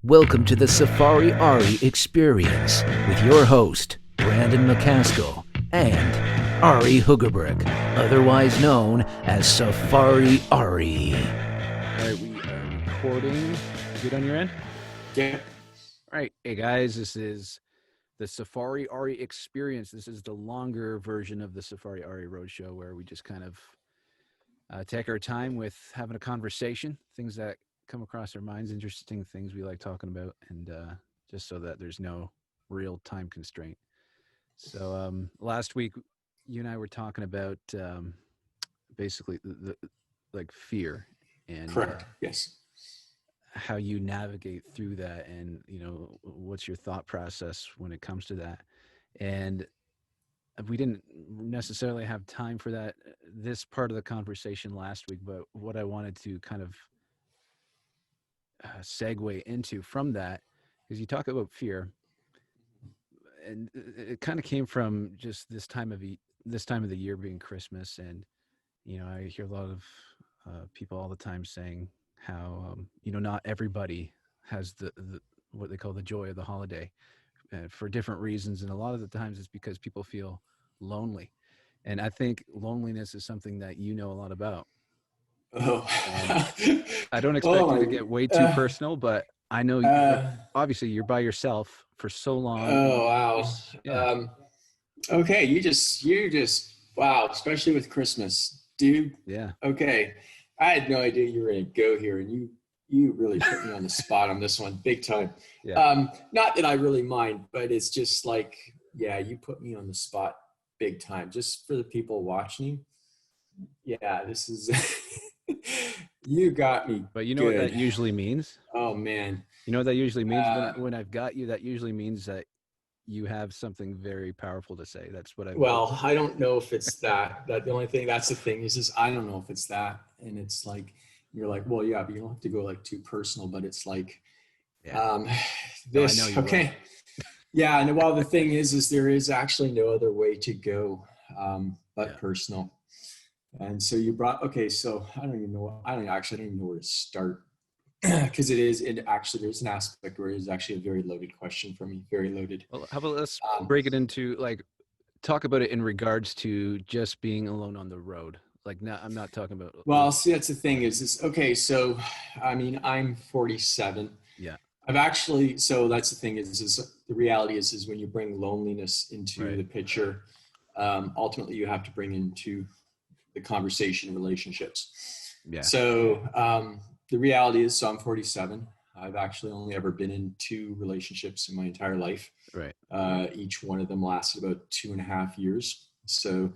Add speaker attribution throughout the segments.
Speaker 1: Welcome to the Safari Arie Experience with your host, Brandon McCaskill and Ari Hugerbrick, otherwise known as Safari Arie.
Speaker 2: All right, we are recording. Good on your end?
Speaker 3: Yeah.
Speaker 2: All right. Hey, guys, this is the Safari Arie Experience. This is the longer version of the Safari Arie Roadshow where we just kind of take our time with having a conversation, things that come across our minds, interesting things we like talking about, and just so that there's no real time constraint. So last week, you and I were talking about basically the like fear and
Speaker 3: Correct. Yes.
Speaker 2: how you navigate through that, and what's your thought process when it comes to that. And we didn't necessarily have time for that this part of the conversation last week, but what I wanted to kind of segue into from that is you talk about fear, and it kind of came from just this time of the year being Christmas. And I hear a lot of people all the time saying how not everybody has the what they call the joy of the holiday for different reasons, and a lot of the times it's because people feel lonely. And I think loneliness is something that you know a lot about.
Speaker 3: Oh,
Speaker 2: I don't expect you to get way too personal, but I know obviously you're by yourself for so long.
Speaker 3: Oh, wow.
Speaker 2: Yeah.
Speaker 3: Okay. You just, wow. Especially with Christmas, dude.
Speaker 2: Yeah.
Speaker 3: Okay. I had no idea you were going to go here, and you really put me on the spot on this one big time.
Speaker 2: Yeah.
Speaker 3: Not that I really mind, but it's just like, yeah, you put me on the spot big time just for the people watching. Yeah, this is, you got me.
Speaker 2: But you know
Speaker 3: good.
Speaker 2: what that usually means?
Speaker 3: Oh, man.
Speaker 2: You know what that usually means? When I've got you, that usually means that you have something very powerful to say. That's what
Speaker 3: Well, I don't know if it's that. That the only thing, that's the thing is I don't know if it's that. And it's like, you're like, well, yeah, but you don't have to go like too personal, but it's like, this,
Speaker 2: no,
Speaker 3: okay. Yeah. And well, the thing is there is actually no other way to go, but personal. And so you brought, okay, so I don't even know where to start. Because there's an aspect where it's actually a very loaded question for me, very loaded.
Speaker 2: Well, how about let's break it into talk about it in regards to just being alone on the road. I'm not talking about.
Speaker 3: Well, see, that's the thing is okay. So, I mean, I'm 47.
Speaker 2: Yeah.
Speaker 3: So that's the thing is the reality is when you bring loneliness into the picture, ultimately you have to bring into the conversation relationships.
Speaker 2: Yeah.
Speaker 3: So, the reality is, so I'm 47. I've actually only ever been in 2 relationships in my entire life.
Speaker 2: Right.
Speaker 3: Each one of them lasted about 2.5 years. So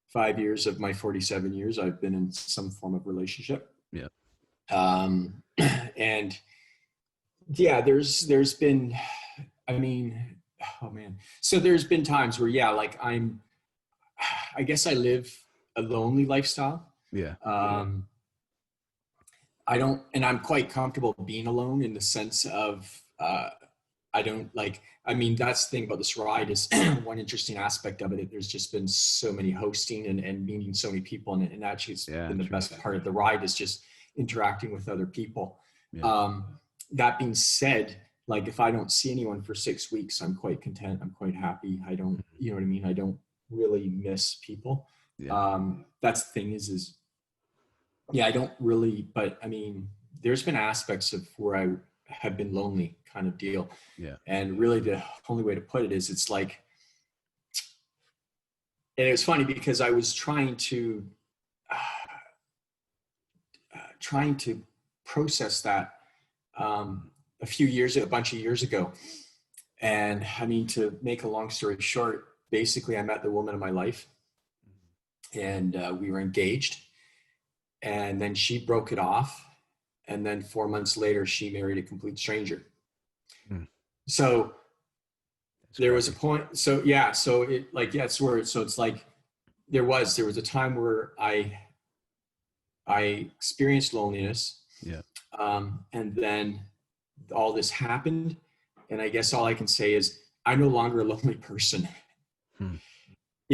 Speaker 3: 5 years of my 47 years, I've been in some form of relationship.
Speaker 2: Yeah.
Speaker 3: And yeah, there's been, I mean, oh man. So there's been times where, yeah, like I guess I live a lonely lifestyle.
Speaker 2: Yeah.
Speaker 3: And I'm quite comfortable being alone in the sense of, that's the thing about this ride is one interesting aspect of it. There's just been so many hosting and meeting so many people. And actually it's been the best part of the ride is just interacting with other people. Yeah. That being said, like if I don't see anyone for 6 weeks, I'm quite content. I'm quite happy. I don't, you know what I mean? I don't really miss people. Yeah. That's the thing is yeah, I don't really, but I mean, there's been aspects of where I have been lonely kind of deal.
Speaker 2: Yeah.
Speaker 3: And really the only way to put it is it's like, and it was funny because I was trying to process that a bunch of years ago. And I mean, to make a long story short, basically I met the woman of my life and we were engaged. And then she broke it off. And then 4 months later, she married a complete stranger. So there was a point. So yeah, so it like, yeah, so it's like, there was a time where I experienced loneliness.
Speaker 2: Yeah.
Speaker 3: And then all this happened. And I guess all I can say is I'm no longer a lonely person. You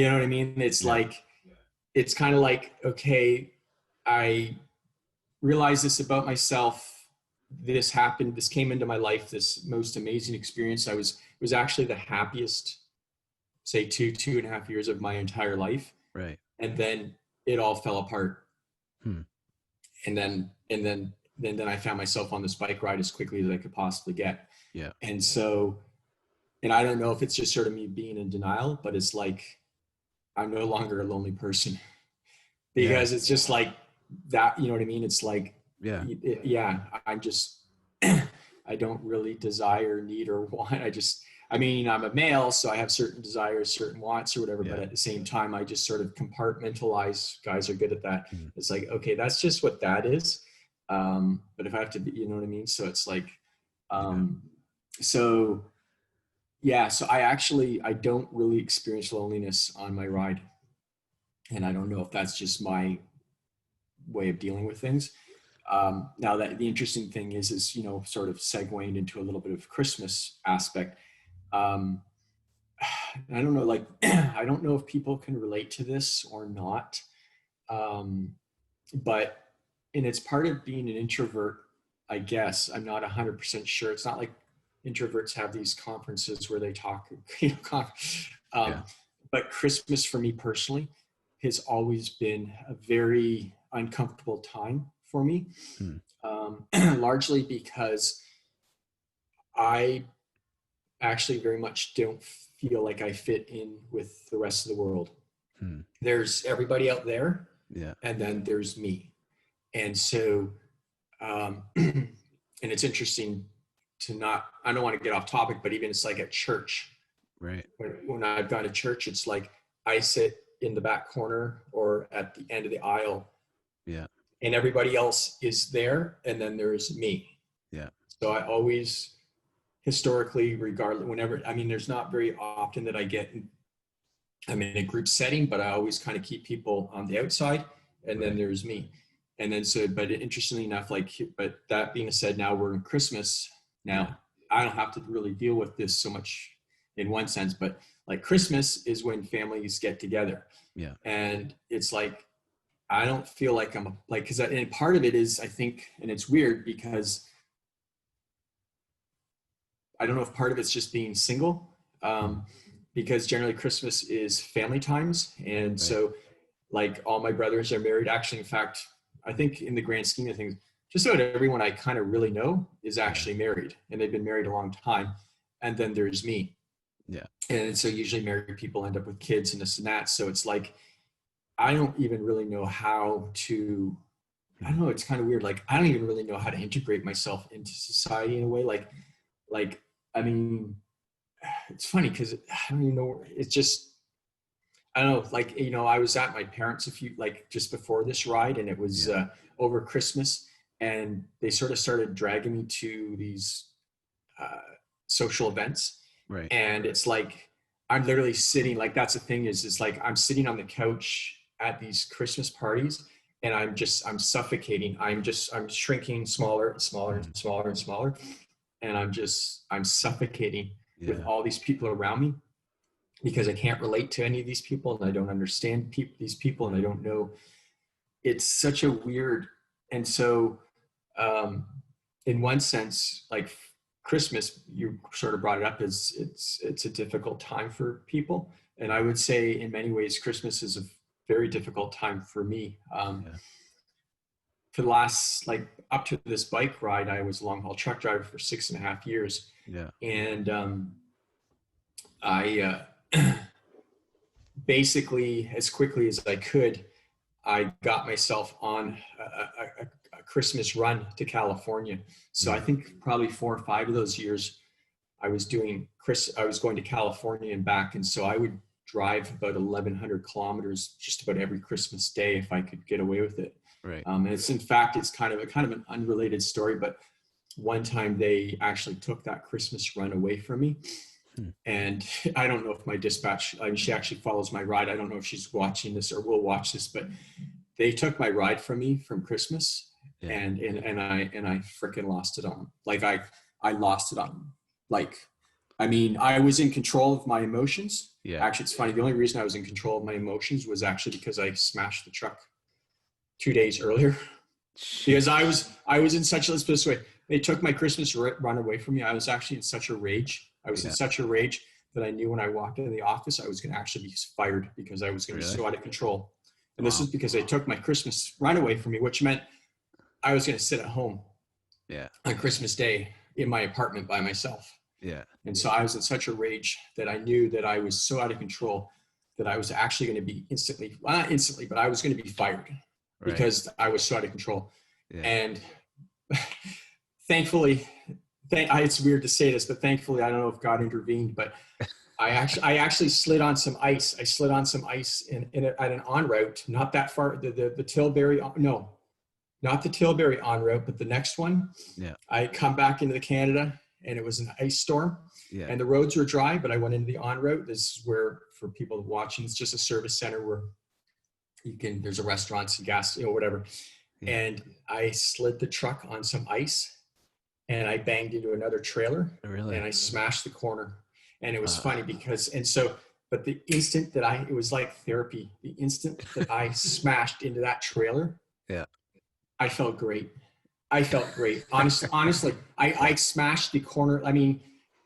Speaker 3: know what I mean? It's like, it's kind of like, okay, I realized this about myself this happened, this came into my life, this most amazing experience. It was actually the happiest, say 2.5 years of my entire life.
Speaker 2: Right.
Speaker 3: And then it all fell apart. And then I found myself on this bike ride as quickly as I could possibly get.
Speaker 2: Yeah.
Speaker 3: And so, and I don't know if it's just sort of me being in denial, but it's like, I'm no longer a lonely person because it's just like that, you know what I mean? It's like, I'm just, I don't really desire, need, or want. I'm a male, so I have certain desires, certain wants or whatever, but at the same time, I just sort of compartmentalize. Guys are good at that. It's like, okay, that's just what that is. But if I have to be, you know what I mean? So it's like, so I don't really experience loneliness on my ride. And I don't know if that's just my way of dealing with things. Now that the interesting thing is, you know, sort of segueing into a little bit of Christmas aspect. I don't know, like, I don't know if people can relate to this or not. But, and it's part of being an introvert, I guess. I'm not 100% sure. It's not like introverts have these conferences where they talk, you know, but Christmas for me personally has always been a very uncomfortable time for me, largely because I actually very much don't feel like I fit in with the rest of the world. There's everybody out there, and then there's me. And so, and it's interesting to not, I don't want to get off topic, but even it's like at church,
Speaker 2: right?
Speaker 3: When I've gone to church, it's like I sit in the back corner or at the end of the aisle, and everybody else is there, and then there's me. So I always, historically, regardless, whenever, I mean, there's not very often that I'm in a group setting, but I always kind of keep people on the outside, and then there's me. And then so, but interestingly enough, like, but that being said, now we're in Christmas. Now I don't have to really deal with this so much in one sense, but like Christmas is when families get together. And it's like, I don't feel like I'm like, cause and part of it is, I think, and it's weird because I don't know if part of it's just being single, because generally Christmas is family times. And so like all my brothers are married. Actually, in fact, I think in the grand scheme of things, just about everyone I kind of really know is actually married, and they've been married a long time. And then there's me. And so usually married people end up with kids and this and that. So it's like, I don't even really know how to, I don't know, it's kind of weird. Like, I don't even really know how to integrate myself into society in a way. Like, I mean, it's funny because I don't even know, it's just, I don't know, like, you know, I was at my parents' just before this ride, and it was over Christmas, and they sort of started dragging me to these social events. And it's like, I'm literally sitting, like, that's the thing is like, I'm sitting on the couch at these Christmas parties, and I'm suffocating. I'm shrinking smaller and smaller and smaller and smaller. And I'm suffocating with all these people around me, because I can't relate to any of these people, and I don't understand these people, and I don't know. It's such a weird, and so in one sense, like Christmas, you sort of brought it up, is it's a difficult time for people, and I would say in many ways Christmas is a very difficult time for me. For the last, like, up to this bike ride, I was a long haul truck driver for 6.5 years, and I basically, as quickly as I could, I got myself on a Christmas run to California. So I think probably 4 or 5 of those years I was going to California and back. And so I would drive about 1,100 kilometers just about every Christmas day if I could get away with it. And it's, in fact, it's kind of an unrelated story, but one time they actually took that Christmas run away from me. And I don't know if my dispatch, I mean, she actually follows my ride. I don't know if she's watching this or will watch this, but they took my ride from me from Christmas, and I freaking lost it on them. Like I lost it on them. Like, I mean, I was in control of my emotions. Actually, it's funny. The only reason I was in control of my emotions was actually because I smashed the truck 2 days earlier, because I was in such, let's put it this way, They took my Christmas run away from me. I was actually in such a rage. I was in such a rage that I knew when I walked into the office, I was going to actually be fired because I was going to be so out of control. And this is because they took my Christmas run away from me, which meant I was going to sit at home on Christmas Day in my apartment by myself.
Speaker 2: Yeah.
Speaker 3: And so I was in such a rage that I knew that I was so out of control that I was actually going to be not instantly, but I was going to be fired because I was so out of control. Yeah. And thankfully, it's weird to say this, but thankfully, I don't know if God intervened, but I actually slid on some ice. I slid on some ice at an en route, not that far, the Tilbury, no, not the Tilbury en route, but the next one.
Speaker 2: Yeah.
Speaker 3: I come back into Canada and it was an ice storm and the roads were dry, but I went into the en route. This is where, for people watching, it's just a service center where there's a restaurant, some gas, whatever. Yeah. And I slid the truck on some ice and I banged into another trailer and I smashed the corner. And it was funny because, but the instant that it was like therapy, the instant that I smashed into that trailer, I felt great. Honestly, I smashed the corner. I mean,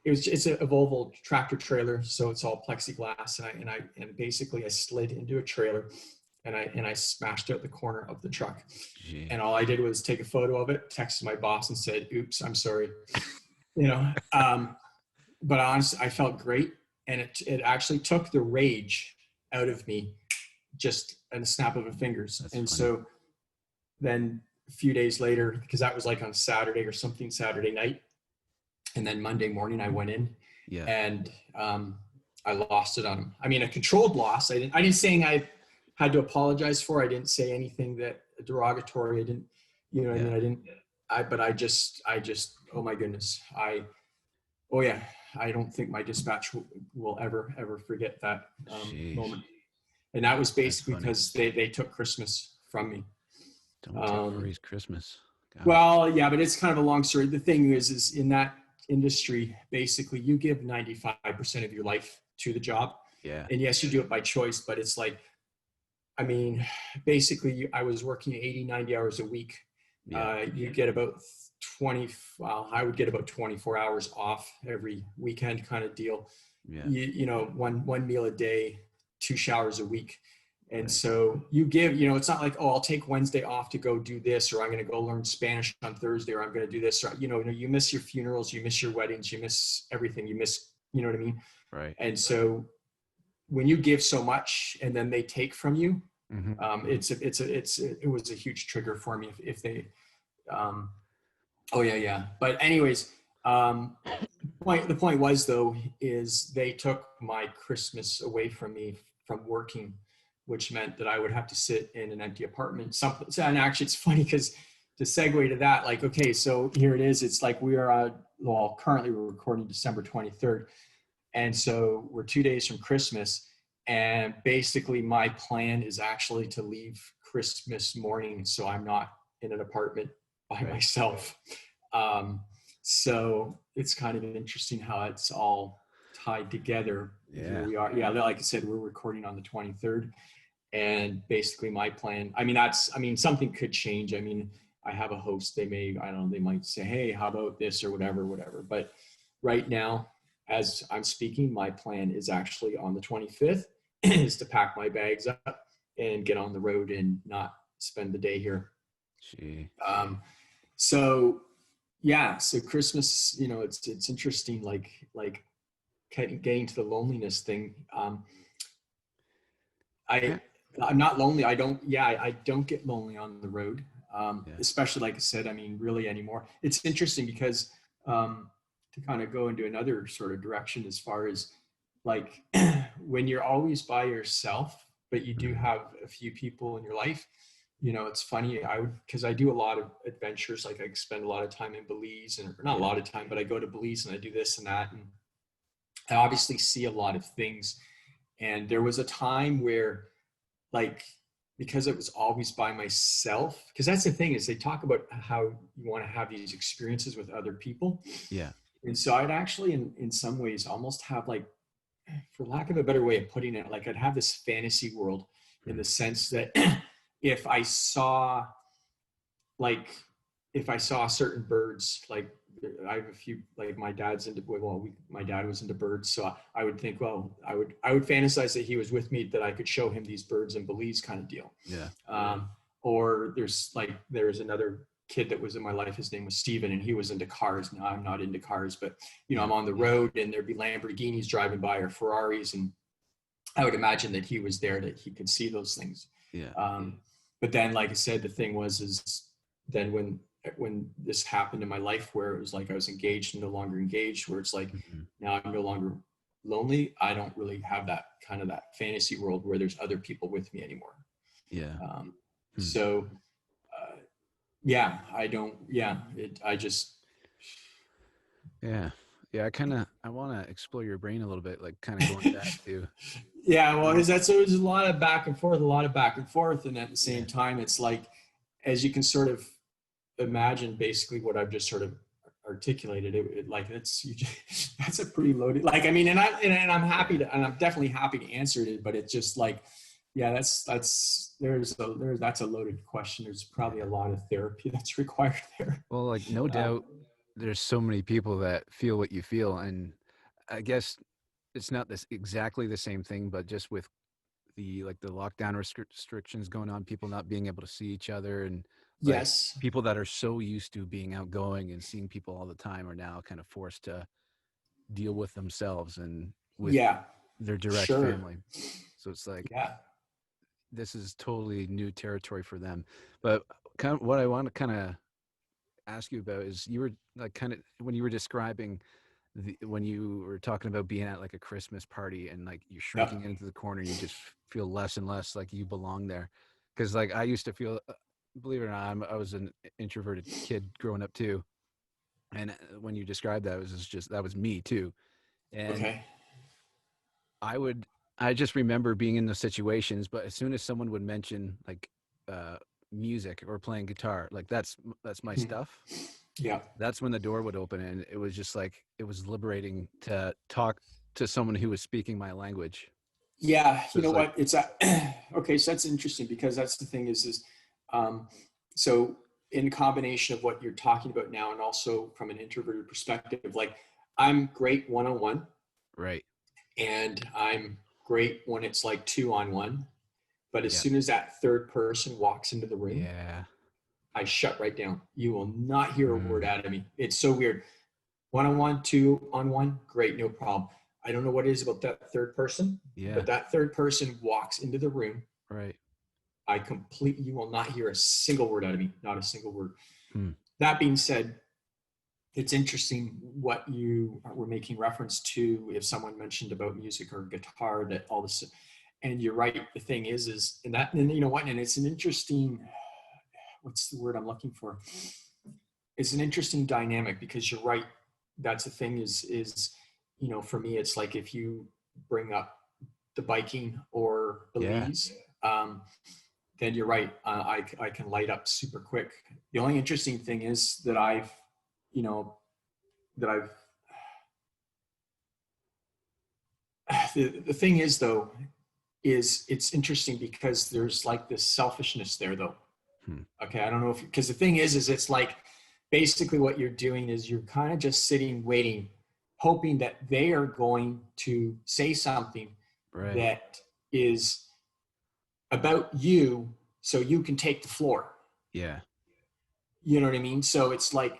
Speaker 3: it's a Volvo tractor trailer, so it's all plexiglass, and basically I slid into a trailer, and I smashed out the corner of the truck. Gee. And all I did was take a photo of it, texted my boss, and said, "Oops, I'm sorry." But honestly, I felt great, and it actually took the rage out of me, just in the snap of a fingers. That's funny. So then a few days later, because that was like on Saturday or something, Saturday night. And then Monday morning I went in and I lost it on him. I mean, a controlled loss. I didn't say I had to apologize for. I didn't say anything that derogatory. I didn't, I mean, but I just, oh my goodness. I don't think my dispatch will ever forget that moment. And that was basically because they took Christmas from me.
Speaker 2: Don't take Rory's Christmas. God.
Speaker 3: Well, yeah, but it's kind of a long story. The thing is in that industry, basically you give 95% of your life to the job.
Speaker 2: Yeah.
Speaker 3: And yes, you do it by choice, but it's like, I mean, basically I was working 80, 90 hours a week. Yeah. You get about I would get about 24 hours off every weekend kind of deal. Yeah. One meal a day, 2 showers a week. And so you give, it's not like, I'll take Wednesday off to go do this, or I'm going to go learn Spanish on Thursday, or I'm going to do this, or, you miss your funerals, you miss your weddings, you miss everything, you miss, you know what I mean?
Speaker 2: Right.
Speaker 3: And so when you give so much and then they take from you, it was a huge trigger for me if they, But anyways, the point was though, is they took my Christmas away from me from working, which meant that I would have to sit in an empty apartment. And actually it's funny because to segue to that, like, okay, so here it is. It's like currently we're recording December 23rd. And so we're 2 days from Christmas. And basically my plan is actually to leave Christmas morning so I'm not in an apartment by myself. So it's kind of interesting how it's all tied together.
Speaker 2: Yeah.
Speaker 3: Here we are. Yeah, like I said, we're recording on the 23rd. And basically my plan, something could change. I mean, I have a host, they might say, hey, how about this or whatever. But right now, as I'm speaking, my plan is actually on the 25th is to pack my bags up and get on the road and not spend the day here.
Speaker 2: Gee.
Speaker 3: So Christmas, it's interesting, like getting to the loneliness thing. I'm not lonely. I don't get lonely on the road. Especially, like I said, really anymore. It's interesting because to kind of go into another sort of direction as far as like when you're always by yourself, but you do have a few people in your life, it's funny. Because I do a lot of adventures. Like I spend a lot of time in Belize, and not a lot of time, but I go to Belize and I do this and that. And I obviously see a lot of things. And there was a time where, like, because it was always by myself, because that's the thing is they talk about how you want to have these experiences with other people.
Speaker 2: Yeah.
Speaker 3: And so I'd actually, in some ways, almost have like, for lack of a better way of putting it, like I'd have this fantasy world in the sense that if I saw like if I saw certain birds, like I have a few, like my dad's into, my dad was into birds. So I would think, well, I would fantasize that he was with me, that I could show him these birds in Belize kind of deal.
Speaker 2: Yeah.
Speaker 3: Or there's another kid that was in my life. His name was Steven, and he was into cars. Now I'm not into cars, but I'm on the road and there'd be Lamborghinis driving by or Ferraris. And I would imagine that he was there, that he could see those things.
Speaker 2: Yeah.
Speaker 3: But then, like I said, the thing is then when this happened in my life, where it was like I was engaged and no longer engaged, where it's like, now I'm no longer lonely. I don't really have that kind of that fantasy world where there's other people with me anymore.
Speaker 2: Yeah.
Speaker 3: So, yeah, I don't, yeah, I just.
Speaker 2: Yeah. Yeah. I want to explore your brain a little bit, like kind of going back to.
Speaker 3: Yeah. Well, there's a lot of back and forth. And at the same time, it's like, as you can sort of imagine basically what I've just sort of articulated, that's a pretty loaded, like, I mean, and I'm happy to, and I'm definitely happy to answer it, but it's just like, yeah, that's a loaded question. There's probably a lot of therapy that's required there.
Speaker 2: Well, like, no doubt there's so many people that feel what you feel. And I guess it's not exactly the same thing, but just with the lockdown restrictions going on, people not being able to see each other, and
Speaker 3: yes,
Speaker 2: people that are so used to being outgoing and seeing people all the time are now kind of forced to deal with themselves and with their direct family. So it's like, this is totally new territory for them. But kind of what I want to kind of ask you about is, you were like, kind of, when you were describing when you were talking about being at like a Christmas party and like you're shrinking into the corner, you just feel less and less like you belong there. Because like I used to feel, believe it or not, I was an introverted kid growing up too. And when you described that, that was me too. And I just remember being in those situations, but as soon as someone would mention like music or playing guitar, like that's my stuff.
Speaker 3: Yeah.
Speaker 2: That's when the door would open, and it was just like, it was liberating to talk to someone who was speaking my language.
Speaker 3: Yeah.
Speaker 2: So
Speaker 3: you know what? It's okay. So that's interesting, because that's the thing so in combination of what you're talking about now, and also from an introverted perspective, like I'm great one-on-one.
Speaker 2: Right.
Speaker 3: And I'm great when it's like 2-on-1. But as soon as that third person walks into the room, I shut right down. You will not hear a word out of me. It's so weird. 1-on-1, 2-on-1, great, no problem. I don't know what it is about that third person, but that third person walks into the room.
Speaker 2: Right.
Speaker 3: You will not hear a single word out of me, not a single word. That being said, it's interesting what you were making reference to, if someone mentioned about music or guitar, that all this, and you're right. The thing is, and you know what, and it's an interesting, what's the word I'm looking for? It's an interesting dynamic, because you're right. That's the thing is, for me, it's like if you bring up the biking or Belize, then you're right. I can light up super quick. The only interesting thing is that the thing is though, is it's interesting because there's like this selfishness there though. Okay. I don't know because the thing is it's like, basically what you're doing is you're kind of just sitting, waiting, hoping that they are going to say something that is about you, so you can take the floor.
Speaker 2: Yeah.
Speaker 3: You know what I mean? So it's like,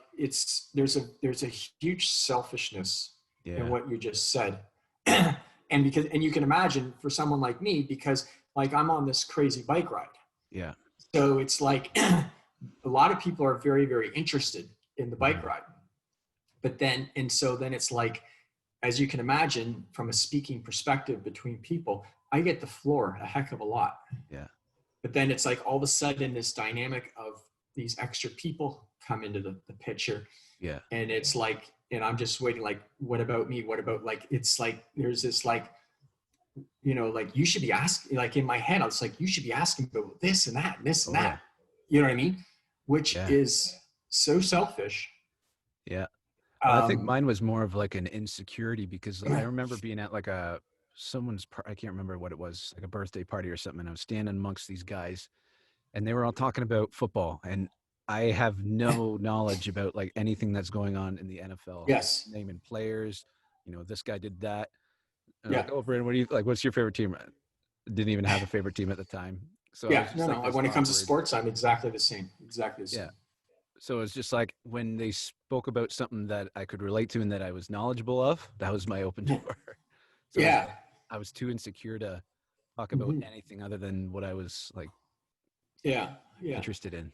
Speaker 3: there's a huge selfishness in what you just said. And you can imagine for someone like me, because like I'm on this crazy bike ride.
Speaker 2: Yeah.
Speaker 3: So it's like a lot of people are very, very interested in the bike ride. But then it's like, as you can imagine, from a speaking perspective between people, I get the floor a heck of a lot.
Speaker 2: Yeah.
Speaker 3: But then it's like all of a sudden this dynamic of these extra people come into the picture.
Speaker 2: Yeah.
Speaker 3: And it's like, and I'm just waiting, like, what about me? What about, like, it's like, there's this like, like you should be asking, like in my head, I was like, you should be asking about this and that and this and that. You know what I mean? Which is so selfish.
Speaker 2: Yeah. Well, I think mine was more of like an insecurity, because I remember being at like someone's, I can't remember what it was, like a birthday party or something. And I was standing amongst these guys and they were all talking about football. And I have no knowledge about like anything that's going on in the NFL.
Speaker 3: Yes.
Speaker 2: Naming players, this guy did that. And
Speaker 3: Yeah.
Speaker 2: like, oh, Brandon, what's your favorite team? Didn't even have a favorite team at the time. So I
Speaker 3: Yeah.
Speaker 2: was just
Speaker 3: No,
Speaker 2: like
Speaker 3: no.
Speaker 2: this
Speaker 3: When it comes to
Speaker 2: awkward.
Speaker 3: sports, I'm exactly the same. Exactly the
Speaker 2: Yeah.
Speaker 3: same.
Speaker 2: So it's just like when they spoke about something that I could relate to and that I was knowledgeable of, that was my open door. So it was
Speaker 3: Yeah.
Speaker 2: like I was too insecure to talk about
Speaker 3: Hmm.
Speaker 2: anything other than what I was like
Speaker 3: Yeah. Yeah.
Speaker 2: interested in.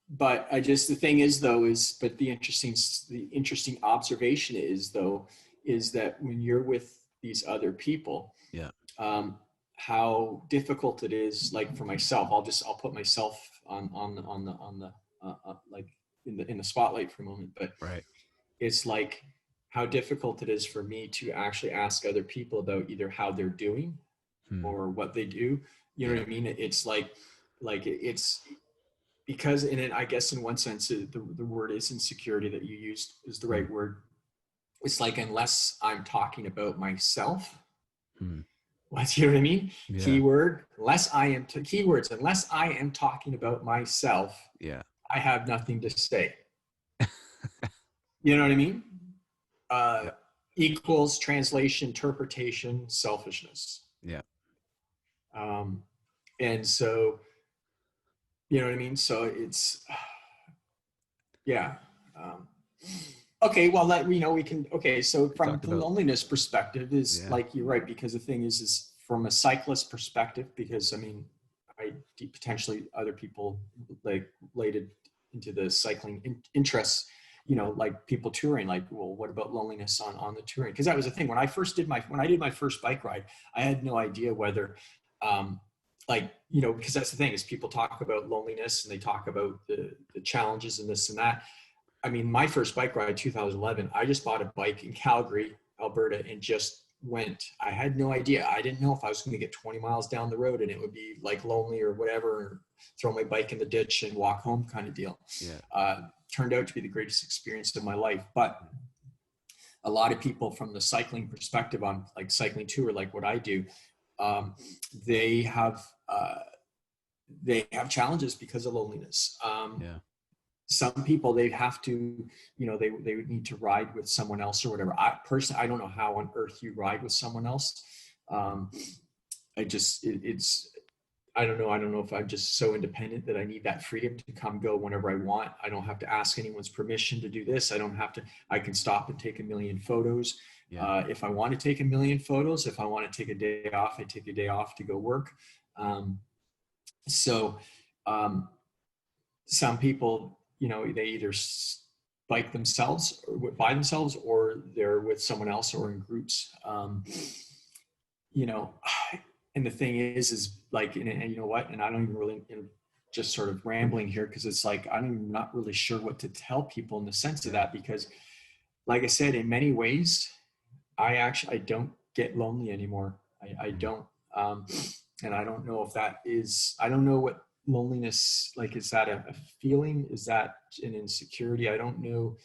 Speaker 3: But the thing is though, but the interesting observation is though, is that when you're with these other people,
Speaker 2: Yeah.
Speaker 3: um, how difficult it is. Like for myself, I'll put myself on the like in the spotlight for a moment. But
Speaker 2: Right.
Speaker 3: it's like how difficult it is for me to actually ask other people about either how they're doing
Speaker 2: Hmm.
Speaker 3: or what they do. You know
Speaker 2: Yeah.
Speaker 3: what I mean? It's like it's because I guess in one sense, the word is insecurity that you used is the
Speaker 2: Hmm.
Speaker 3: right word. It's like, unless I'm talking about myself,
Speaker 2: Hmm.
Speaker 3: what, you know what I mean?
Speaker 2: Yeah.
Speaker 3: Keyword, keywords, unless I am talking about myself,
Speaker 2: Yeah.
Speaker 3: I have nothing to say. You know what I mean? Uh,
Speaker 2: Yeah.
Speaker 3: Equals translation, interpretation, selfishness.
Speaker 2: Yeah.
Speaker 3: Um, and so, you know what I mean? So it's, yeah. Um, okay, well, we can. Okay, so
Speaker 2: We
Speaker 3: from
Speaker 2: talked
Speaker 3: the
Speaker 2: about
Speaker 3: loneliness perspective, is
Speaker 2: yeah.
Speaker 3: like, you're right, because the thing is from a cyclist perspective, because I mean, I potentially other people like related into the cycling interests. Like people touring, like, well, what about loneliness on the touring? Because that was the thing when I did my first bike ride, I had no idea whether, because that's the thing is people talk about loneliness and they talk about the challenges and this and that. I mean, my first bike ride, 2011, I just bought a bike in Calgary, Alberta, and just went. I had no idea. I didn't know if I was going to get 20 miles down the road and it would be like lonely or whatever, or throw my bike in the ditch and walk home kind of deal.
Speaker 2: Yeah.
Speaker 3: Turned out to be the greatest experience of my life. But a lot of people from the cycling perspective on like cycling tour, like what I do, um, they have challenges because of loneliness.
Speaker 2: Yeah.
Speaker 3: Some people, they'd have to, they would need to ride with someone else or whatever. I don't know how on earth you ride with someone else. It's, I don't know. I don't know if I'm just so independent that I need that freedom to come go whenever I want. I don't have to ask anyone's permission to do this. I can stop and take a million photos.
Speaker 2: Yeah.
Speaker 3: If I want to take a million photos, if I want to take a day off, I take a day off to go work. So, some people, they either bike themselves or by themselves, or they're with someone else or in groups. You know, and the thing is like, and you know what? And I don't even really, just sort of rambling here, because it's like, I'm not really sure what to tell people in the sense of that, because like I said, in many ways, I don't get lonely anymore. I don't. And I don't know if I don't know what loneliness, like, is that a feeling? Is that an insecurity? I don't know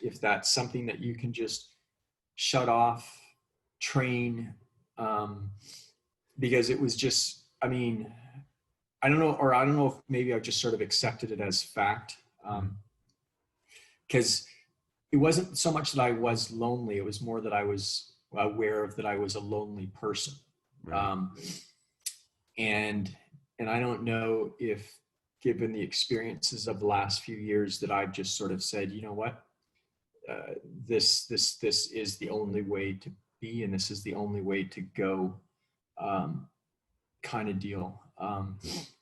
Speaker 3: if that's something that you can just shut off, train, because it was just, I mean, I don't know, or I don't know if maybe I've just sort of accepted it as fact. Because it wasn't so much that I was lonely, it was more that I was aware of that I was a lonely person.
Speaker 2: Right.
Speaker 3: And I don't know if, given the experiences of the last few years, that I've just sort of said, you know what, this is the only way to be, and this is the only way to go, kind of deal.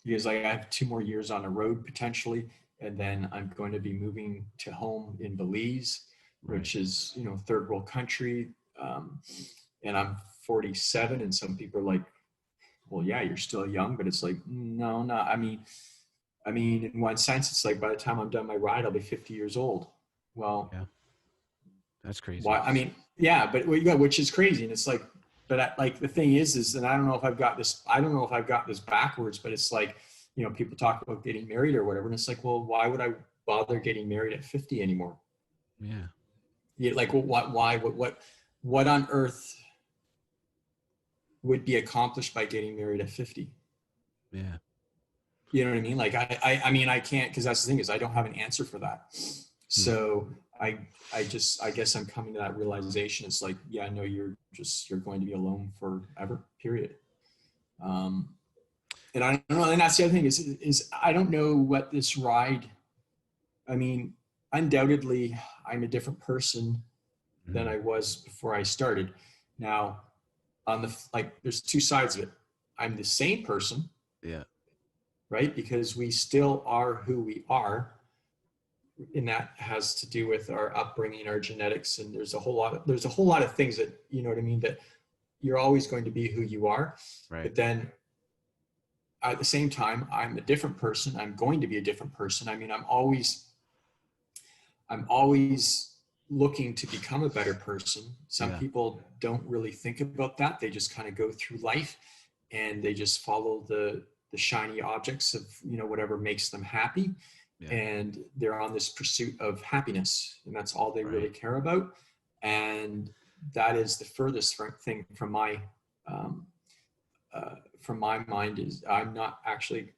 Speaker 3: Because I have 2 more years on the road potentially, and then I'm going to be moving to home in Belize, which is, third world country. And I'm 47, and some people are like, well, yeah, you're still young, but it's like, no, no. I mean, in one sense, it's like by the time I'm done my ride, I'll be 50 years old. Well,
Speaker 2: Yeah. That's crazy.
Speaker 3: why? I mean, yeah, but which is crazy. And it's like, but like the thing is, and I don't know if I've got this backwards, but it's like, people talk about getting married or whatever. And it's like, well, why would I bother getting married at 50 anymore?
Speaker 2: Yeah.
Speaker 3: Yeah. Like, well, what on earth would be accomplished by getting married at 50?
Speaker 2: Yeah.
Speaker 3: You know what I mean? Like, I mean, I can't, because that's the thing is I don't have an answer for that. So I guess I'm coming to that realization. It's like, yeah, no, you're going to be alone forever, period. And I don't know. And that's the other thing is I don't know what this ride, I mean, undoubtedly I'm a different person than I was before I started. Now, there's two sides of it. I'm the same person,
Speaker 2: Yeah.
Speaker 3: right? Because we still are who we are, and that has to do with our upbringing, our genetics, and there's a whole lot of things that, you know what I mean, that you're always going to be who you are.
Speaker 2: Right.
Speaker 3: But then at the same time, I'm a different person. I'm going to be a different person. I mean, I'm always looking to become a better person. Some people don't really think about that. They just kind of go through life and they just follow the shiny objects of, you know, whatever makes them happy. Yeah. And they're on this pursuit of happiness, and that's all they really care about. And that is the furthest thing from my mind. Is I'm not actually,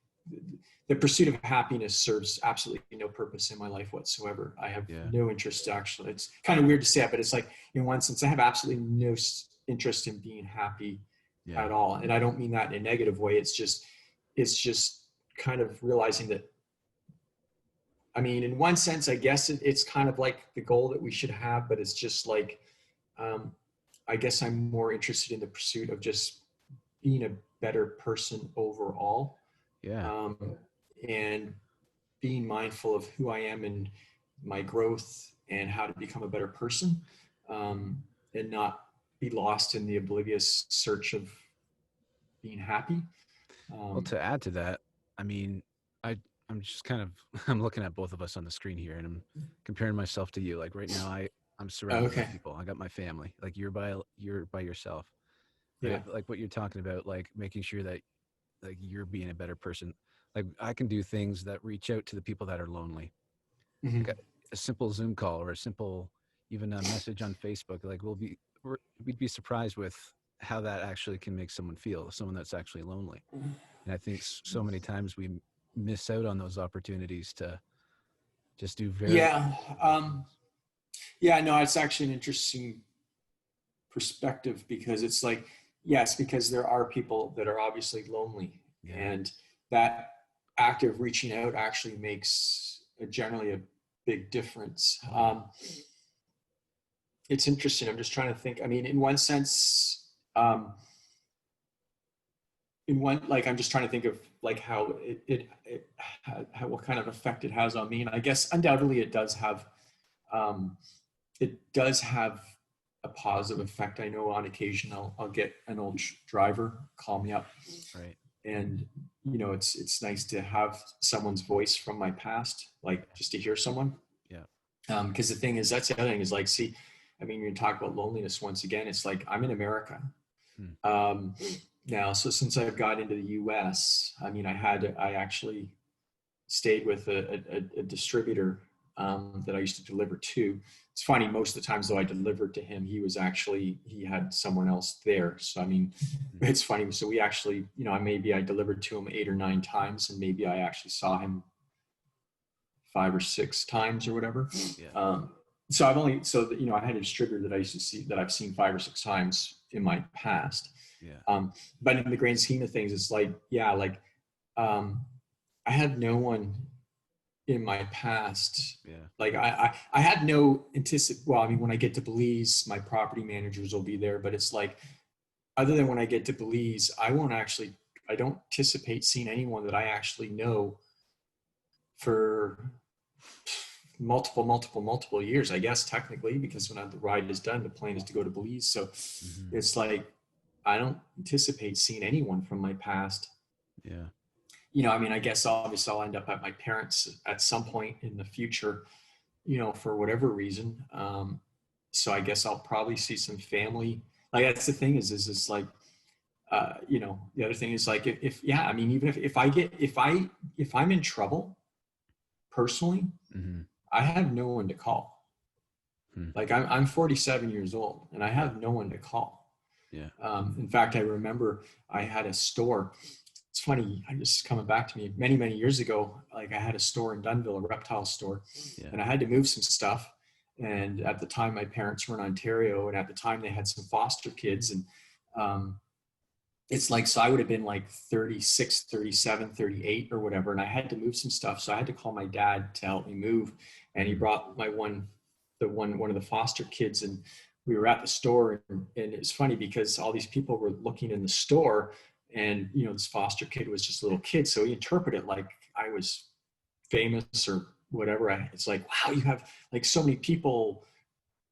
Speaker 3: the pursuit of happiness serves absolutely no purpose in my life whatsoever. I have no interest, actually. It's kind of weird to say it, but it's like, in one sense, I have absolutely no interest in being happy at all. And I don't mean that in a negative way. It's just kind of realizing that, I mean, in one sense, I guess it's kind of like the goal that we should have, but it's just like, I guess I'm more interested in the pursuit of just being a better person overall. Yeah. And being mindful of who I am and my growth and how to become a better person, and not be lost in the oblivious search of being happy.
Speaker 2: Well, to add to that, I mean, I'm just kind of, I'm looking at both of us on the screen here, and I'm comparing myself to you. Like right now, I'm surrounded by people. I got my family. Like you're by yourself. Yeah. Like what you're talking about, like making sure that like you're being a better person. Like I can do things that reach out to the people that are lonely. Mm-hmm. Like a simple Zoom call or a simple, even a message on Facebook. Like we'd be surprised with how that actually can make someone feel, someone that's actually lonely. And I think so many times we miss out on those opportunities to just do very.
Speaker 3: No, it's actually an interesting perspective, because it's like, yes, because there are people that are obviously lonely, and that act of reaching out actually makes generally a big difference. It's interesting. I'm just trying to think. I mean, in one sense, I'm just trying to think of like how what kind of effect it has on me. And I guess undoubtedly it does have a positive effect. I know on occasion I'll get an old driver call me up, right? And you know, it's nice to have someone's voice from my past, like just to hear someone. Yeah. Because the thing is, that's the other thing is like, see, I mean, you talk about loneliness once again. It's like I'm in America now, so since I've got into the U.S., I mean, I actually stayed with a distributor that I used to deliver to. It's funny, most of the times though I delivered to him, he had someone else there. So I mean, it's funny. So we actually, you know, maybe I delivered to him 8 or 9 times, and maybe I actually saw him 5 or 6 times or whatever. Yeah. I had a distributor that I used to see, that I've seen 5 or 6 times in my past. Yeah. But in the grand scheme of things, it's like, I had no one in my past. Yeah. Like I had no well, I mean, when I get to Belize, my property managers will be there, but it's like, other than when I get to Belize, I don't anticipate seeing anyone that I actually know for multiple years, I guess, technically, because when the ride is done, the plan is to go to Belize. So it's like, I don't anticipate seeing anyone from my past. Yeah. You know, I mean, I guess obviously I'll end up at my parents' at some point in the future, you know, for whatever reason. So I guess I'll probably see some family. Like, that's the thing is like, you know, the other thing is like, I mean, even if I'm in trouble personally, I have no one to call. Like I'm 47 years old and I have no one to call. Yeah. In fact, I remember I had a store. it's funny. I just coming back to me many years ago. Like I had a store in Dunnville, a reptile store, and I had to move some stuff. And at the time, my parents were in Ontario, and at the time they had some foster kids. And it's like, so I would have been like 36, 37, 38 or whatever. And I had to move some stuff. So I had to call my dad to help me move. And he brought my one of the foster kids, and we were at the store, and it's funny because all these people were looking in the store, and this foster kid was just a little kid, so he interpreted like I was famous or whatever. It's like, wow, you have like so many people,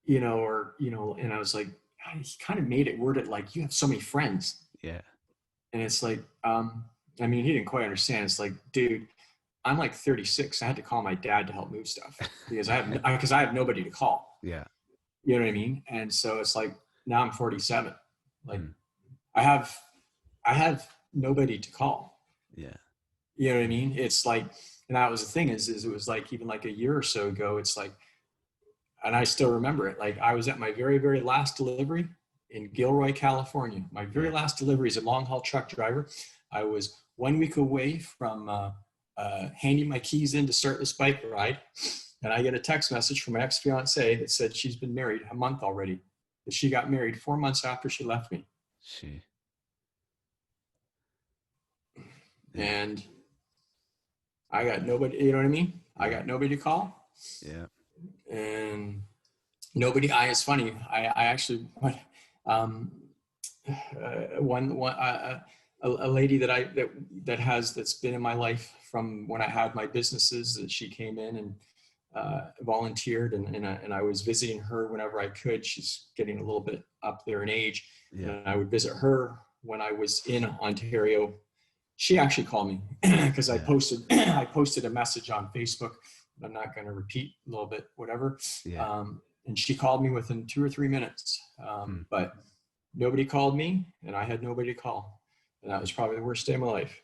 Speaker 3: and I was like, he kind of made it worded like you have so many friends.
Speaker 2: Yeah.
Speaker 3: And it's like, he didn't quite understand. It's like, dude, I'm like 36. I had to call my dad to help move stuff because I have nobody to call.
Speaker 2: Yeah.
Speaker 3: You know what I mean? And so it's like, now I'm 47. Like I have nobody to call.
Speaker 2: Yeah.
Speaker 3: You know what I mean? It's like, and that was the thing is it was like, even like a year or so ago, it's like, and I still remember it. Like I was at my very, very last delivery in Gilroy, California. My very last delivery as a long haul truck driver. I was 1 week away from handing my keys in to start this bike ride. And I get a text message from my ex-fiance that said she's been married a month already. That she got married 4 months after she left me. And I got nobody, you know what I mean? I got nobody to call.
Speaker 2: Yeah.
Speaker 3: And nobody, it's funny. I actually, a lady that's been in my life from when I had my businesses, that she came in and volunteered, and I was visiting her whenever I could. She's getting a little bit up there in age.
Speaker 2: Yeah.
Speaker 3: And I would visit her when I was in Ontario. She actually called me because I posted a message on Facebook. I'm not going to repeat a little bit, whatever.
Speaker 2: Yeah.
Speaker 3: And she called me within 2 or 3 minutes. But nobody called me, and I had nobody to call. And that was probably the worst day of my life.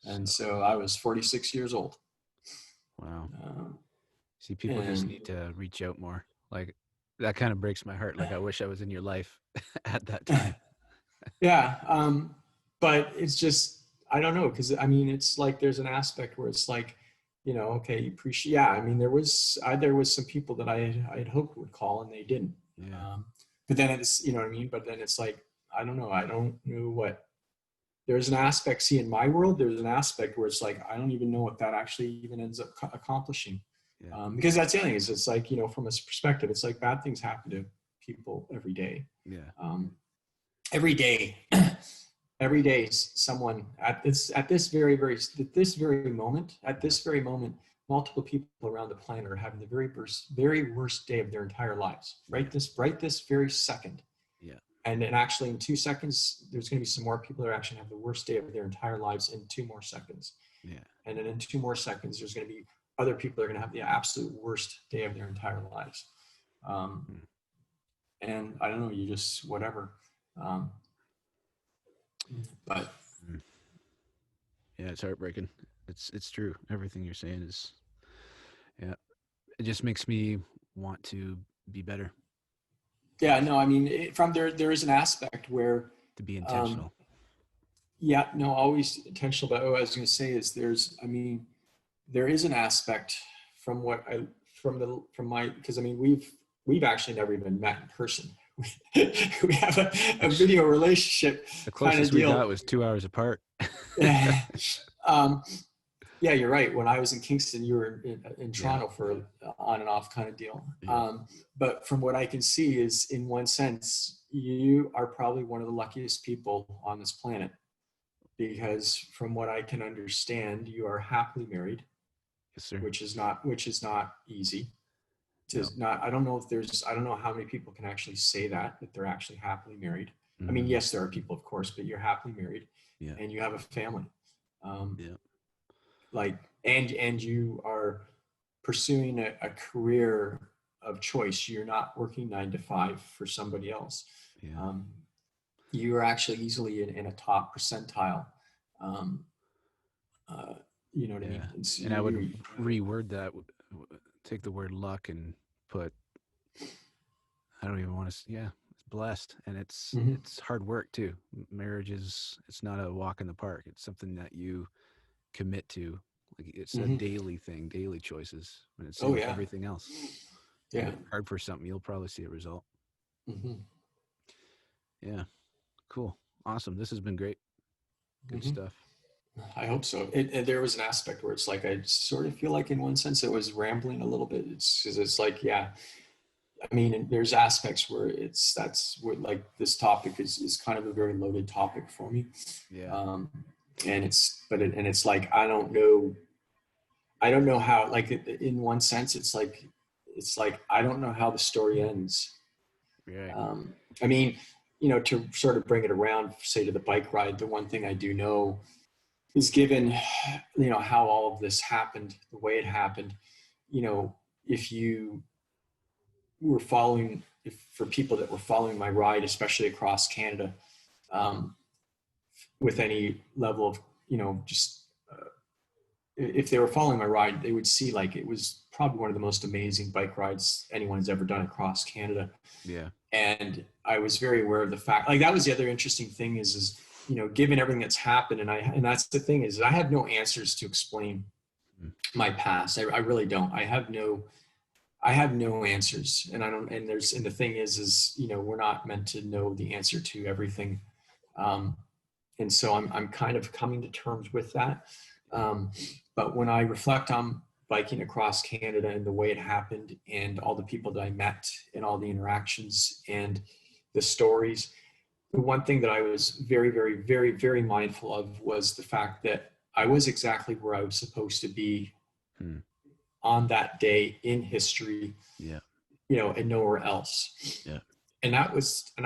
Speaker 3: And so I was 46 years old.
Speaker 2: Wow. See, people just need to reach out more. Like, that kind of breaks my heart. Like, I wish I was in your life at that time.
Speaker 3: Yeah. But it's just, I don't know. Cause it's like, there's an aspect where it's like, okay, you appreciate, there was some people that I had hoped would call, and they didn't.
Speaker 2: Yeah.
Speaker 3: But then it's, but then it's like, I don't know what, there's an aspect, see, in my world, there's an aspect where it's like, I don't even know what that actually even ends up accomplishing.
Speaker 2: Yeah.
Speaker 3: Because that's the other thing is, it's like, from a perspective, it's like bad things happen to people every day.
Speaker 2: Yeah.
Speaker 3: Every day someone at this very moment, multiple people around the planet are having the very worst day of their entire lives. Right this very second.
Speaker 2: Yeah.
Speaker 3: And then actually in 2 seconds, there's going to be some more people that are actually have the worst day of their entire lives in 2 more seconds.
Speaker 2: Yeah.
Speaker 3: And then in 2 more seconds, there's going to be other people that are going to have the absolute worst day of their entire lives. And I don't know, you just, whatever. But
Speaker 2: yeah, it's heartbreaking. It's true. Everything you're saying is, yeah, it just makes me want to be better.
Speaker 3: Yeah, no, from there is an aspect where
Speaker 2: to be intentional.
Speaker 3: Always intentional. But what I was going to say is there is an aspect because we've actually never even met in person. We have a video relationship.
Speaker 2: The closest we got was 2 hours apart.
Speaker 3: Yeah, you're right. When I was in Kingston, you were in Toronto for on and off kind of deal.
Speaker 2: Yeah.
Speaker 3: But from what I can see is, in one sense, you are probably one of the luckiest people on this planet, because from what I can understand, you are happily married.
Speaker 2: Yes, sir.
Speaker 3: Which is not easy. I don't know how many people can actually say that they're actually happily married.
Speaker 2: Mm-hmm.
Speaker 3: Yes, there are people, of course, but you're happily married.
Speaker 2: Yeah.
Speaker 3: And you have a family.
Speaker 2: Yeah.
Speaker 3: And you are pursuing a career of choice. You're not working 9 to 5 for somebody else.
Speaker 2: Yeah.
Speaker 3: You are actually easily in a top percentile. You know what I mean?
Speaker 2: And I would reword that, take the word luck and put, I don't even want to, blessed, and it's
Speaker 3: Mhm.
Speaker 2: it's hard work too. Marriage is, it's not a walk in the park. It's something that you commit to. Like, it's a
Speaker 3: Mhm.
Speaker 2: daily thing, daily choices. And it's same
Speaker 3: Oh
Speaker 2: with
Speaker 3: yeah.
Speaker 2: everything else. You
Speaker 3: Yeah.
Speaker 2: work hard for something, you'll probably see a result.
Speaker 3: Mhm.
Speaker 2: Yeah, cool, awesome. This has been great. Good
Speaker 3: Mhm.
Speaker 2: stuff.
Speaker 3: I hope so. There was an aspect where it's like I sort of feel like, in one sense, it was rambling a little bit. It's because it's like, yeah, I mean, there's aspects where that's where, like, this topic is kind of a very loaded topic for me,
Speaker 2: Yeah,
Speaker 3: um, and it's like I don't know how, like, in one sense it's like I don't know how the story ends.
Speaker 2: right.
Speaker 3: I mean, to sort of bring it around, say, to the bike ride, the one thing I do know is, given how all of this happened the way it happened, you know if you were following if for people that were following my ride, especially across Canada, um, with any level of just if they were following my ride, they would see, like, it was probably one of the most amazing bike rides anyone's ever done across Canada.
Speaker 2: Yeah,
Speaker 3: And I was very aware of the fact, like, that was the other interesting thing is given everything that's happened, and that's the thing, is I have no answers to explain
Speaker 2: mm,
Speaker 3: my past. I really don't. I have no answers, and I don't. And the thing is we're not meant to know the answer to everything, um, and so I'm kind of coming to terms with that.
Speaker 2: yeah,
Speaker 3: Um, but when I reflect on biking across Canada and the way it happened, and all the people that I met, and all the interactions and the stories, the one thing that I was very, very, very, very mindful of was the fact that I was exactly where I was supposed to be
Speaker 2: mm,
Speaker 3: on that day in history,
Speaker 2: yeah,
Speaker 3: and nowhere else.
Speaker 2: yeah,
Speaker 3: And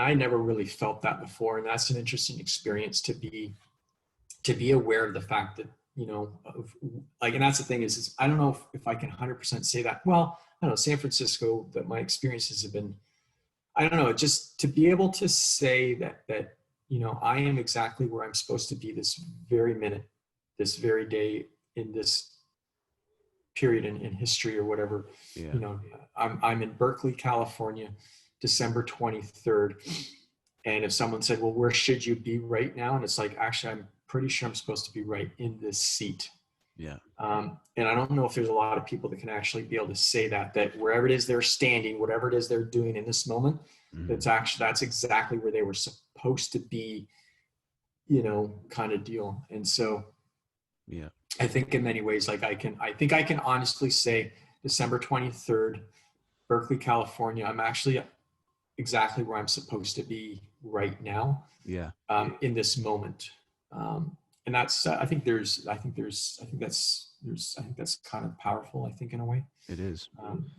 Speaker 3: I never really felt that before. And that's an interesting experience to be aware of the fact that, of, like, and that's the thing is I don't know if I can 100% say that. Well, I don't know, San Francisco, that my experiences have been, I don't know, just to be able to say that I am exactly where I'm supposed to be this very minute, this very day, in this period in history or whatever.
Speaker 2: yeah,
Speaker 3: You know, I'm in Berkeley, California, December 23rd. And if someone said, well, where should you be right now? And it's like, actually, I'm pretty sure I'm supposed to be right in this seat.
Speaker 2: yeah,
Speaker 3: And I don't know if there's a lot of people that can actually be able to say that wherever it is they're standing, whatever it is they're doing in this moment,
Speaker 2: mm,
Speaker 3: that's exactly where they were supposed to be, kind of deal. And so
Speaker 2: yeah,
Speaker 3: I think in many ways, like, I think I can honestly say December 23rd, Berkeley, California, I'm actually exactly where I'm supposed to be right now,
Speaker 2: yeah.
Speaker 3: in this moment. And that's, I think that's kind of powerful, I think, in a way,
Speaker 2: It is.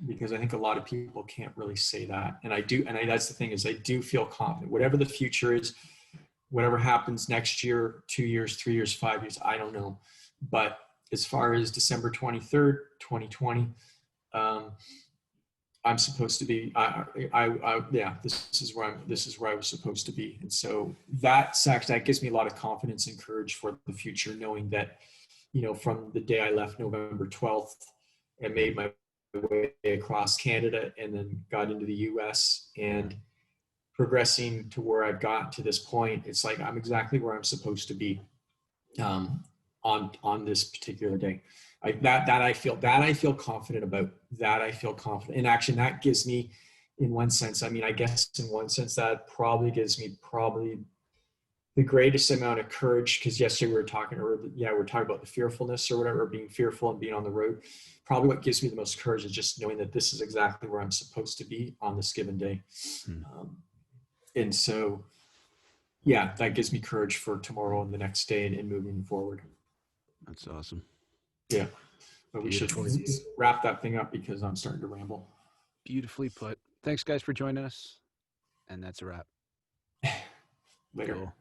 Speaker 3: because I think a lot of people can't really say that. And I do, that's the thing, is I do feel confident, whatever the future is, whatever happens next year, 2 years, 3 years, 5 years, I don't know. But as far as December 23rd, 2020, um, I'm supposed to be, yeah, this is where I was supposed to be. And so that gives me a lot of confidence and courage for the future, knowing that, from the day I left November 12th and made my way across Canada and then got into the US and progressing to where I've got to this point, it's like, I'm exactly where I'm supposed to be, on this particular day. I feel confident about. That I feel confident in action. That gives me, in one sense, I mean, I guess in one sense, that probably gives me the greatest amount of courage, because yesterday we were talking about the fearfulness or whatever, being fearful and being on the road. Probably what gives me the most courage is just knowing that this is exactly where I'm supposed to be on this given day.
Speaker 2: Mm,
Speaker 3: And so, yeah, that gives me courage for tomorrow and the next day, and moving forward.
Speaker 2: that's awesome.
Speaker 3: Yeah. But we should
Speaker 2: Beautifully,
Speaker 3: wrap that thing up because I'm starting to ramble.
Speaker 2: beautifully put. Thanks, guys, for joining us. And that's a wrap.
Speaker 3: Later.
Speaker 2: Cool.